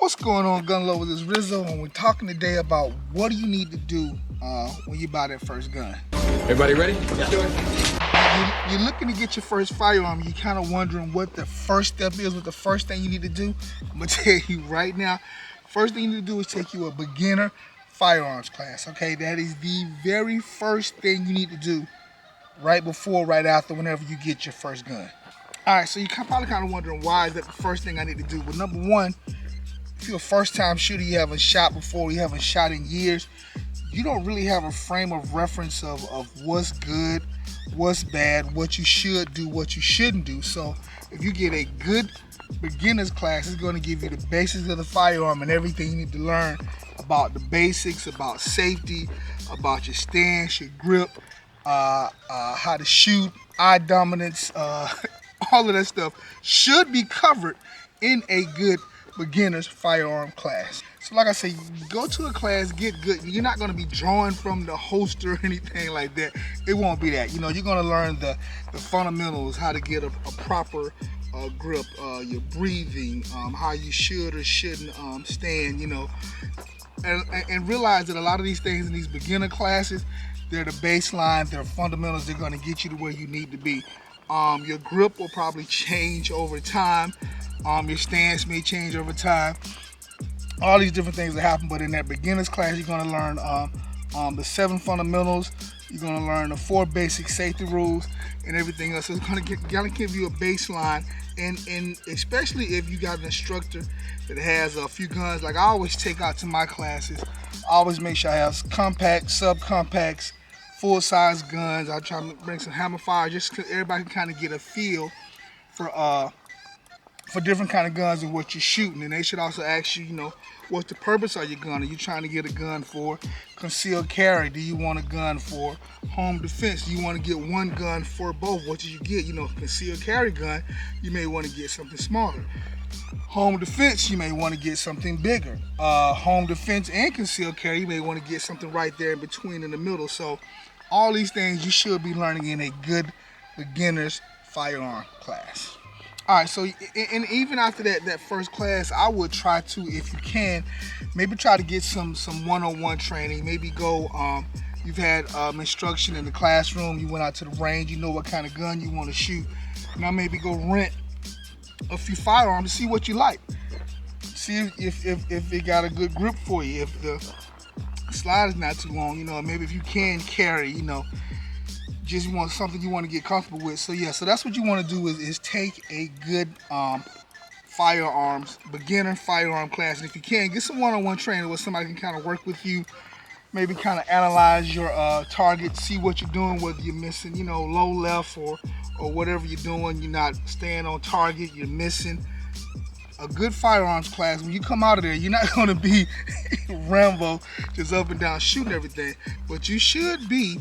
What's going on, gun lovers? It's Rizzo, and we're talking today about what do you need to do when you buy that first gun. Everybody ready? Let's do it. You're looking to get your first firearm. You're kind of wondering what the first step is, what the first thing you need to do. I'm gonna tell you right now. First thing you need to do is take you a beginner firearms class. Okay, that is the very first thing you need to do right before, right after, whenever you get your first gun. All right, so you're probably kind of wondering why is that the first thing I need to do. Well, number one, if you're a first-time shooter, you haven't shot before, you haven't shot in years, you don't really have a frame of reference of what's good, what's bad, what you should do, what you shouldn't do. So if you get a good beginner's class, it's going to give you the basics of the firearm and everything you need to learn about the basics, about safety, about your stance, your grip, how to shoot, eye dominance, all of that stuff should be covered in a good beginner's firearm class. So like I say, go to a class, get good. You're not going to be drawing from the holster or anything like that. It won't be that. You know, you're going to learn the fundamentals, how to get a proper grip, your breathing, how you should or shouldn't stand, you know, and realize that a lot of these things in these beginner classes, they're the baseline, they're fundamentals, they're going to get you to where you need to be. Your grip will probably change over time. Your stance may change over time. All these different things that happen, but in that beginner's class, you're going to learn the 7 fundamentals. You're going to learn the 4 basic safety rules and everything else. So it's going to give you a baseline, and especially if you got an instructor that has a few guns. Like I always take out to my classes, I always make sure I have compacts, subcompacts, full-size guns. I try to bring some hammer fire just so everybody can kind of get a feel for different kind of guns and what you're shooting. And they should also ask you, you know, what's the purpose of your gun? Are you trying to get a gun for concealed carry? Do you want a gun for home defense? Do you want to get one gun for both? What do you get? You know, concealed carry gun, you may want to get something smaller. Home defense, you may want to get something bigger. Home defense and concealed carry, you may want to get something right there in between, in the middle. So all these things you should be learning in a good beginner's firearm class. All right, so and even after that first class, I would try to, if you can, maybe try to get some one-on-one training. Maybe go, you've had instruction in the classroom, you went out to the range, you know what kind of gun you want to shoot. Now maybe go rent a few firearms to see what you like. See if it got a good grip for you, if the slide is not too long, you know, maybe if you can carry, you know, just want something you want to get comfortable with. So yeah, so that's what you want to do is take a good beginner firearm class, and if you can, get some one-on-one training where somebody can kind of work with you, maybe kind of analyze your target, see what you're doing, whether you're missing, you know, low left or whatever you're doing, you're not staying on target, you're missing. A good firearms class, when you come out of there, you're not going to be Rambo just up and down shooting everything, but you should be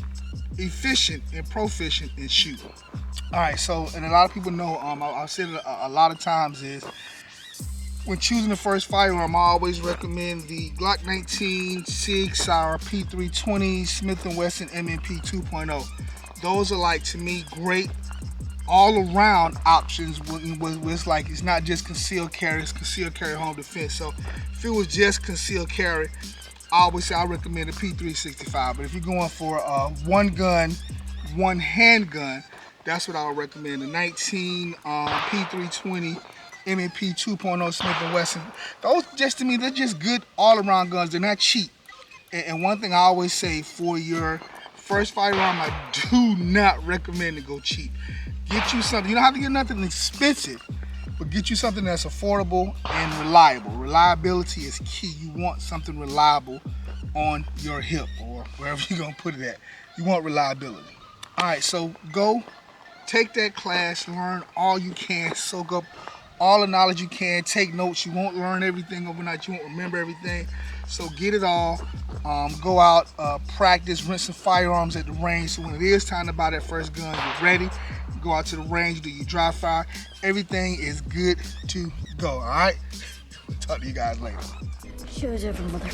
efficient and proficient in shooting. All right, so, and a lot of people know, I've said it a lot of times, is when choosing the first firearm, I always recommend the Glock 19, SIG Sauer, P320, Smith & Wesson M&P 2.0. Those are, like, to me, great all-around options with it's like, it's not just concealed carry, it's concealed carry home defense. So if it was just concealed carry, I always say I recommend a P365, but if you're going for one gun, one handgun, that's what I would recommend. The 19 P320 M&P 2.0 Smith & Wesson. Those, just to me, they're just good all-around guns. They're not cheap. And one thing I always say, for your first firearm, I do not recommend to go cheap. Get you something, you don't have to get nothing expensive, but get you something that's affordable and reliable. Reliability is key. You want something reliable on your hip or wherever you're gonna put it at. You want reliability. All right, so go take that class, learn all you can, soak up all the knowledge you can, take notes. You won't learn everything overnight, you won't remember everything. So get it all, go out, practice, rent some firearms at the range, so when it is time to buy that first gun, you're ready. Go out to the range, do your dry fire. Everything is good to go, all right? Talk to you guys later. Show's over, mother.